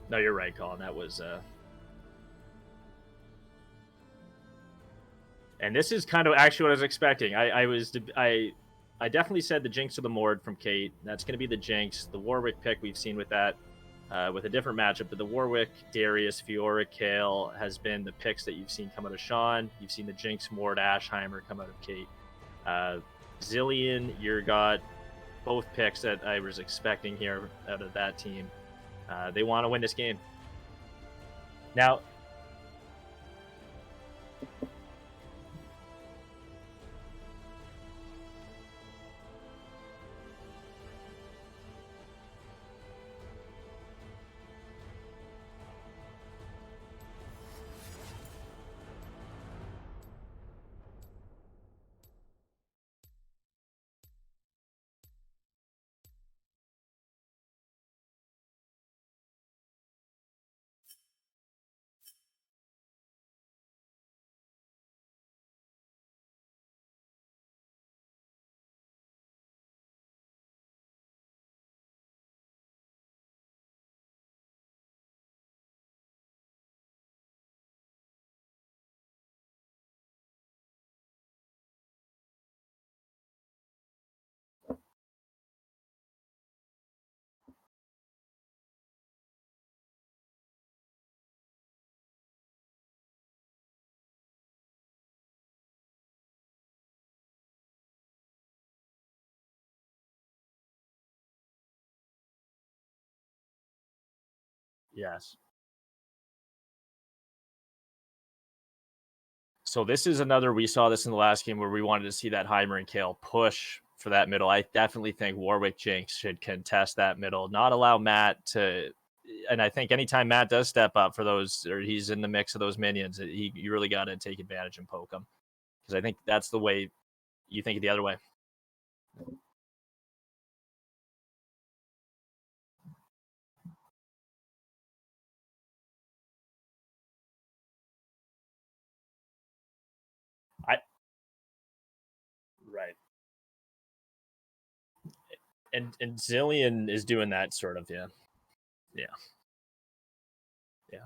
No, you're right, Colin. That was and this is kind of actually what I was expecting. I definitely said the Jinx or the Mord from Kate. That's going to be the Jinx. The Warwick pick we've seen with that, with a different matchup. But the Warwick, Darius, Fiora, Kale has been the picks that you've seen come out of Sean. You've seen the Jinx, Mord, Ashheimer come out of Kate. Zilean, Urgot, both picks that I was expecting here out of that team. They want to win this game. Now, yes. So this is another, we saw this in the last game where we wanted to see that Heimer and Kale push for that middle. I definitely think Warwick Jinx should contest that middle, not allow Matt to. And I think anytime Matt does step up for those, or he's in the mix of those minions, you really got to take advantage and poke him, because I think that's the way. You think it the other way. I Right. And Zilean is doing that sort of, yeah. Yeah. Yeah.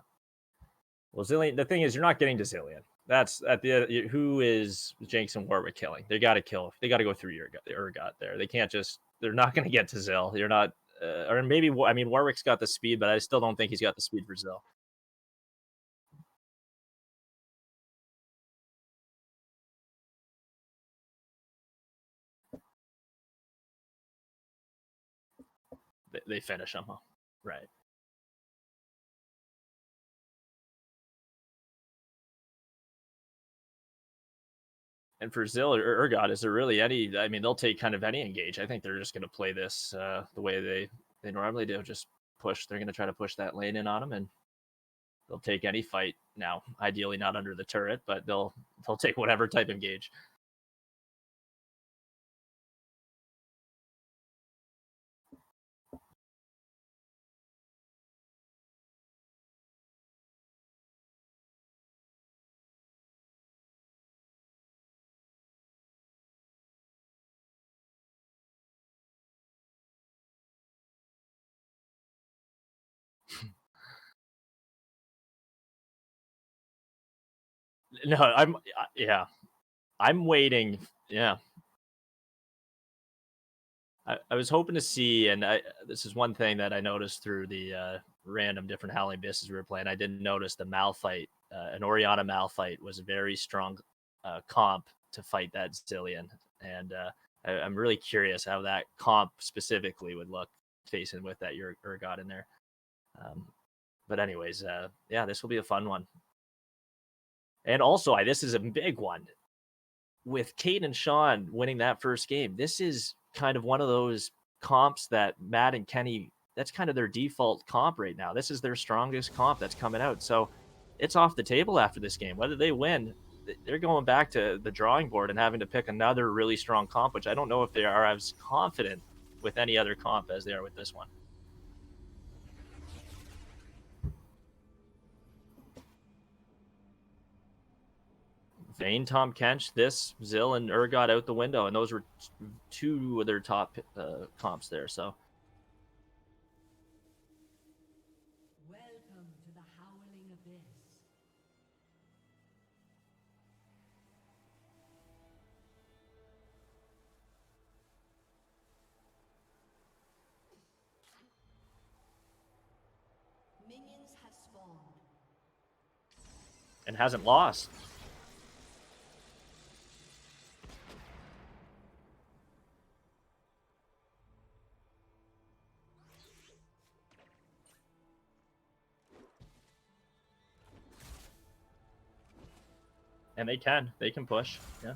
Well, Zilean, the thing is, you're not getting to Zilean. That's at the who is Jinx and Warwick killing. They got to kill. They got to go through Urgot there. They can't just. They're not going to get to Zill. You're not. Or maybe I mean Warwick's got the speed, but I still don't think he's got the speed for Zill. They finish him, huh? Right. And for Zill or Urgot, is there really any? I mean, they'll take kind of any engage. I think they're just going to play this the way they normally do. Just push. They're going to try to push that lane in on him, and they'll take any fight now. Ideally, not under the turret, but they'll take whatever type of engage. No, yeah, I'm waiting. Yeah, I was hoping to see, and this is one thing that I noticed through the random different Howling Abysses we were playing. I didn't notice the Malphite, an Orianna Malphite was a very strong comp to fight that Zilean, and I'm really curious how that comp specifically would look facing with that Urgot in there. Um, but anyways, yeah, this will be a fun one. And also, this is a big one with Kate and Sean winning that first game. This is kind of one of those comps that Matt and Kenny, that's kind of their default comp right now. This is their strongest comp that's coming out. So it's off the table after this game. Whether they win, they're going back to the drawing board and having to pick another really strong comp, which I don't know if they are as confident with any other comp as they are with this one. Vayne, Tom Kench, this, Zill, and Urgot out the window, and those were two of their top comps there. So Welcome to the Howling Abyss. Minions have spawned. And hasn't lost. And they can push, yeah.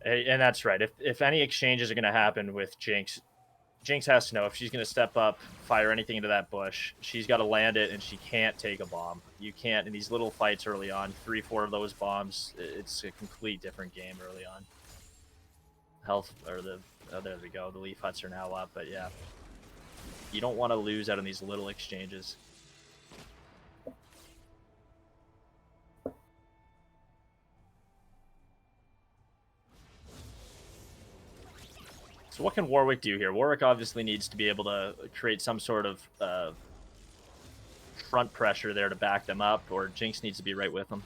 And that's right. If any exchanges are going to happen with Jinx, Jinx has to know if she's going to step up, fire anything into that bush, she's got to land it, and she can't take a bomb. You can't, in these little fights early on, 3-4 of those bombs, it's a complete different game early on. Health, or there we go, the Leaf Huts are now up, but yeah. You don't want to lose out on these little exchanges. So what can Warwick do here? Warwick obviously needs to be able to create some sort of front pressure there to back them up, or Jinx needs to be right with them.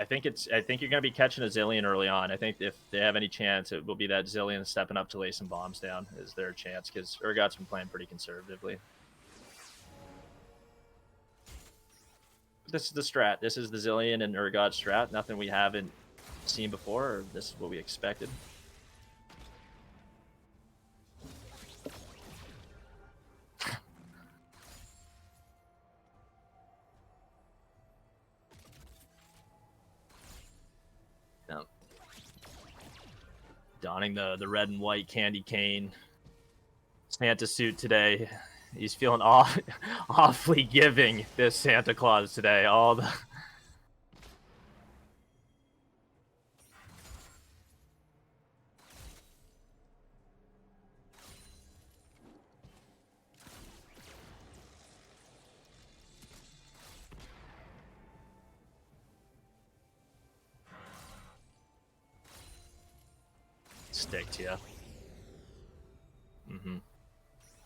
I think you're going to be catching a Zilean early on. I think if they have any chance, it will be that Zilean stepping up to lay some bombs down is their chance, because Urgot's been playing pretty conservatively. This is the strat. This is the Zilean and Urgot strat. Nothing we haven't seen before, or this is what we expected. Donning the red and white candy cane Santa suit today. He's feeling awfully giving, this Santa Claus today. All the stick to you.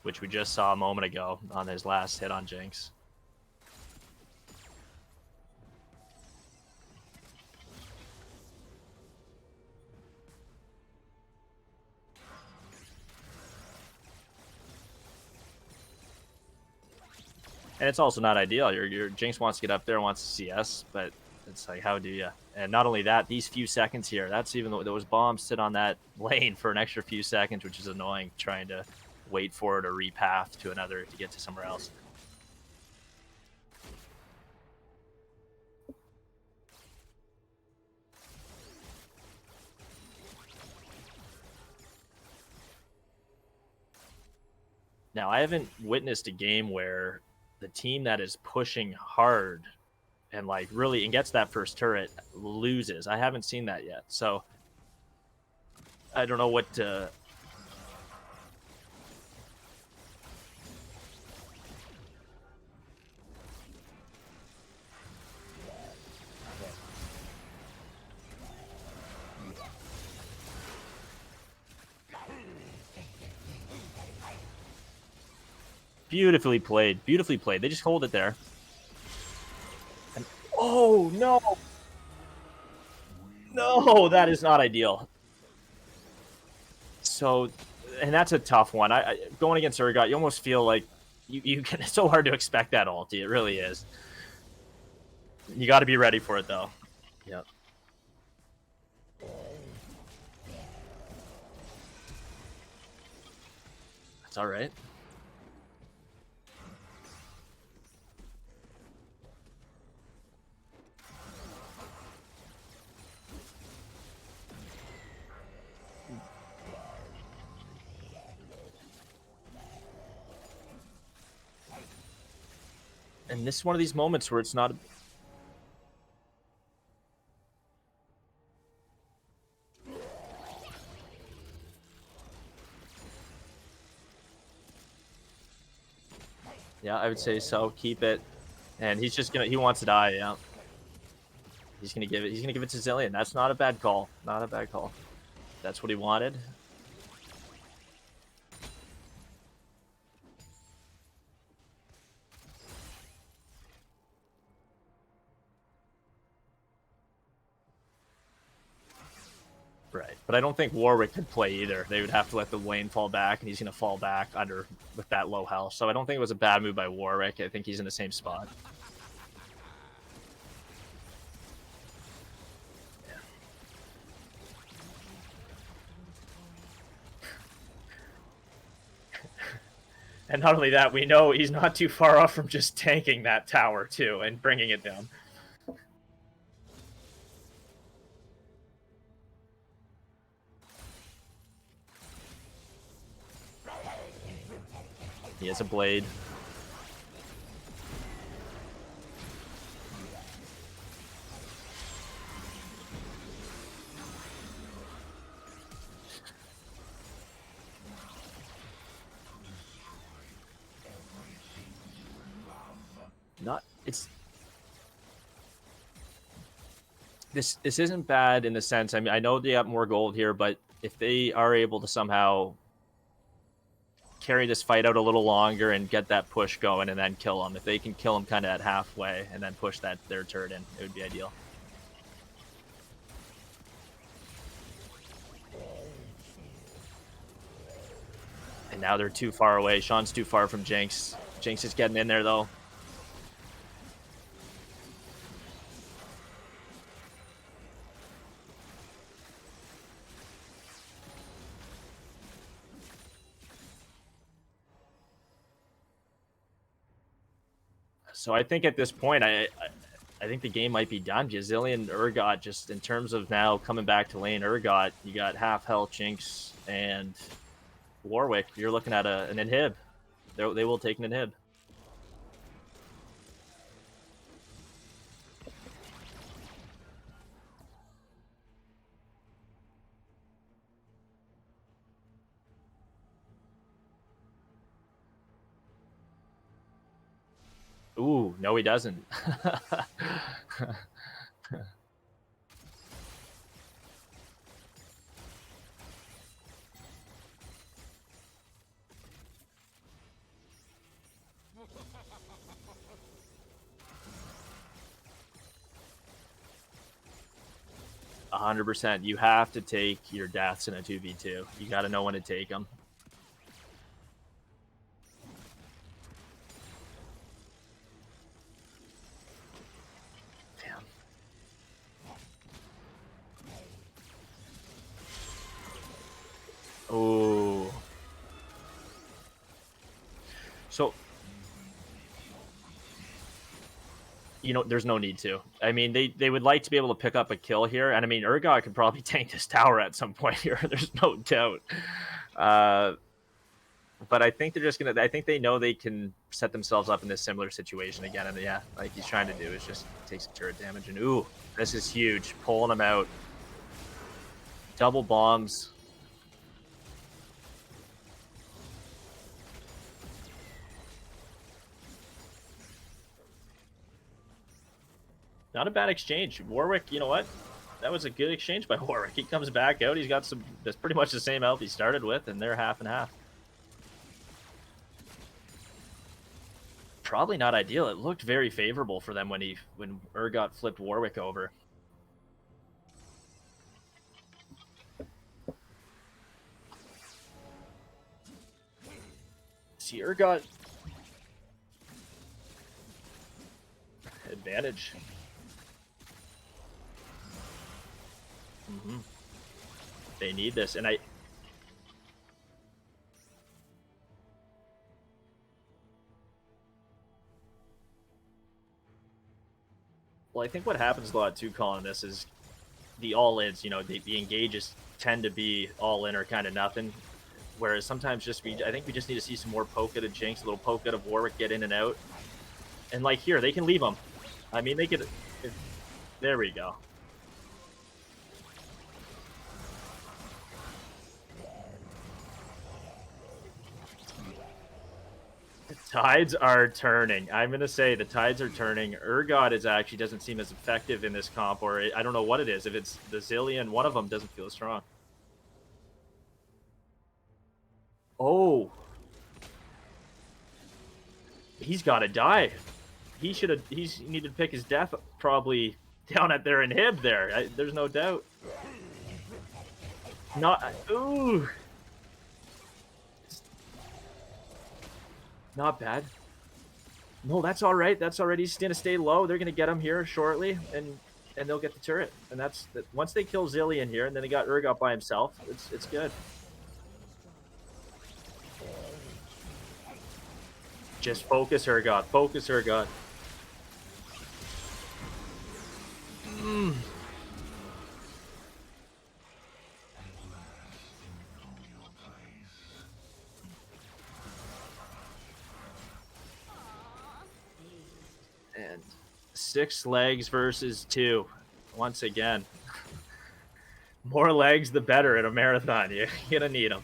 Which we just saw a moment ago on his last hit on Jinx. And it's also not ideal. Your Jinx wants to get up there, wants to CS, but it's like, how do you? And not only that, these few seconds here, that's even though those bombs sit on that lane for an extra few seconds, which is annoying, trying to wait for it or repath to another to get to somewhere else. Now, I haven't witnessed a game where the team that is pushing hard and like really and gets that first turret loses. I haven't seen that yet. So I don't know what to... Beautifully played. Beautifully played. They just hold it there. And, oh, no! No, that is not ideal. So, and that's a tough one. Going against Urgot, you almost feel like you can... It's so hard to expect that ulti. It really is. You got to be ready for it, though. Yep. It's all right. And this is one of these moments where it's not. Yeah, I would say so. Keep it. And he's just gonna. He wants to die. Yeah. He's gonna give it. He's gonna give it to Zilean. That's not a bad call. Not a bad call. That's what he wanted. Right, but I don't think Warwick could play either. They would have to let the lane fall back, and he's going to fall back under with that low health. So I don't think it was a bad move by Warwick. I think he's in the same spot. Yeah. And not only that, we know he's not too far off from just tanking that tower too and bringing it down. He has a blade. This isn't bad in the sense. I mean, I know they got more gold here, but if they are able to somehow carry this fight out a little longer and get that push going and then kill him, if they can kill him kind of at halfway and then push their turret in, it would be ideal. And now they're too far away. Sean's too far from Jinx. Jinx is getting in there though. So I think at this point, I think the game might be done. Zilean, Urgot, just in terms of now coming back to lane Urgot, you got half health Jinx and Warwick. You're looking at an inhib. They will take an inhib. Ooh, no, he doesn't. 100%. You have to take your deaths in a 2v2. You got to know when to take them. Damn. Oh. So, you know, there's no need to. I mean, they would like to be able to pick up a kill here. And I mean, Urgot could probably tank this tower at some point here. There's no doubt. But I think they're just going to... I think they know they can set themselves up in this similar situation again. And yeah, like he's trying to do is just take some turret damage. And ooh, this is huge. Pulling him out. Double bombs. Not a bad exchange. Warwick, you know what? That was a good exchange by Warwick. He comes back out. He's got some... That's pretty much the same health he started with, and they're half and half. Probably not ideal. It looked very favorable for them when Urgot flipped Warwick over. See, Urgot... Advantage. They need this, and Well, I think what happens a lot too, Colin, this is the all-ins. The engages tend to be all-in or kind of nothing. Whereas sometimes I think we just need to see some more poke out of Jinx, a little poke out of Warwick, get in and out. And like here, they can leave them. I mean, they could. There we go. The tides are turning. I'm gonna say the tides are turning. Urgot actually doesn't seem as effective in this comp, or I don't know what it is. If it's the Zilean, one of them doesn't feel strong. Oh, he's got to die. He needed to pick his death probably down at their inhib there. There's no doubt. Ooh. Not bad. No, that's all right. That's already. He's gonna stay low. They're gonna get him here shortly, and they'll get the turret. And that's once they kill Zilean here, and then they got Urgot by himself. It's good. Just focus Urgot. Focus Urgot. And 6 legs versus 2. Once again. More legs, the better at a marathon. You're gonna need them.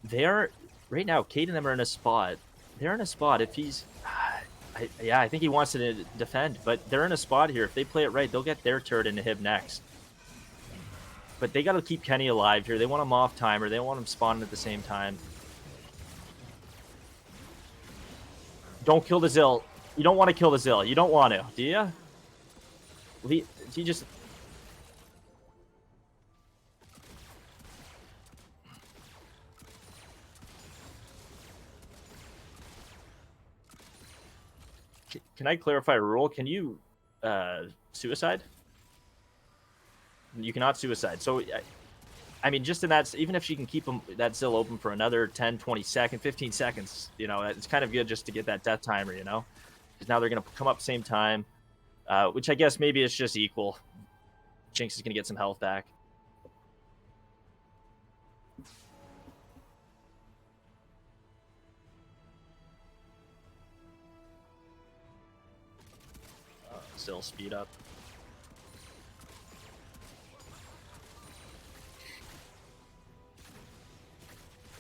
They're right now. Cade and them are in a spot. They're in a spot. If he's, I think he wants to defend, but they're in a spot here. If they play it right, they'll get their turret into him next. But they got to keep Kenny alive here. They want him off timer. They don't want him spawning at the same time. Don't kill the Zill. You don't want to kill the Zill. You don't want to, do you? He just. Can I clarify a rule? Can you suicide? You cannot suicide. So, I mean, just in that, even if she can keep that Zill open for another 10, 20 seconds, 15 seconds, it's kind of good just to get that death timer, Because now they're going to come up same time, which I guess maybe it's just equal. Jinx is going to get some health back. Still speed up.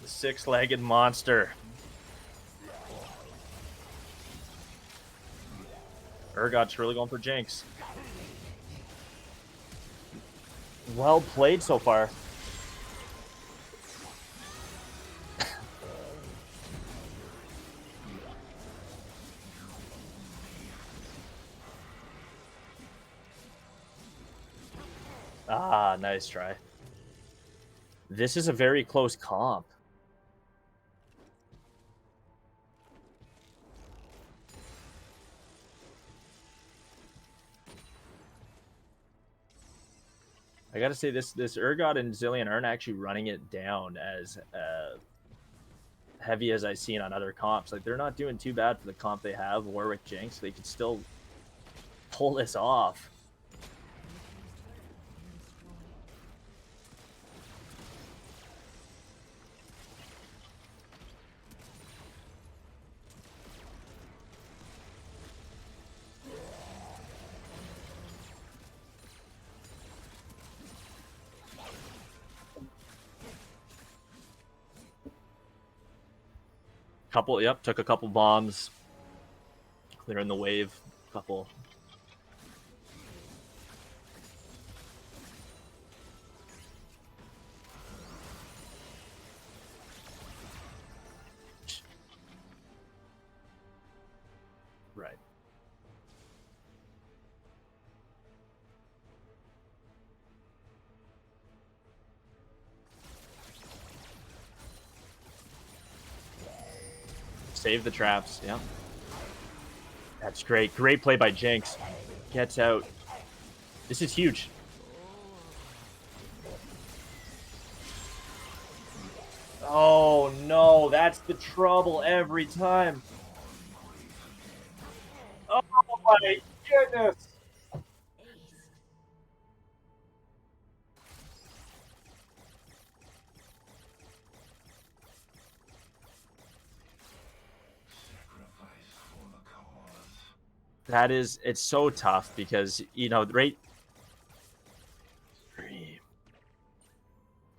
The 6-legged monster. Urgot's really going for Jinx. Well played so far. Ah, nice try. This is a very close comp. I gotta say, this Urgot and Zilean aren't actually running it down as heavy as I've seen on other comps. Like, they're not doing too bad for the comp they have, Warwick Jinx. They could still pull this off. Took a couple bombs, clearing the wave. Couple. Right. Save the traps, yeah. That's great. Great play by Jinx. Gets out. This is huge. Oh no, that's the trouble every time. Oh my goodness. That is, it's so tough because, you know, right.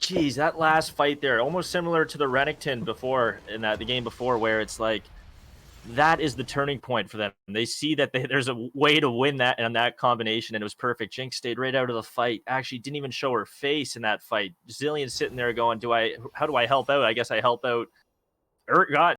Geez, that last fight there, almost similar to the Renekton before in the game before, where it's like that is the turning point for them. They see that there's a way to win that and that combination, and it was perfect. Jinx stayed right out of the fight. Actually, didn't even show her face in that fight. Zilean sitting there going, "How do I help out? I guess I help out." God,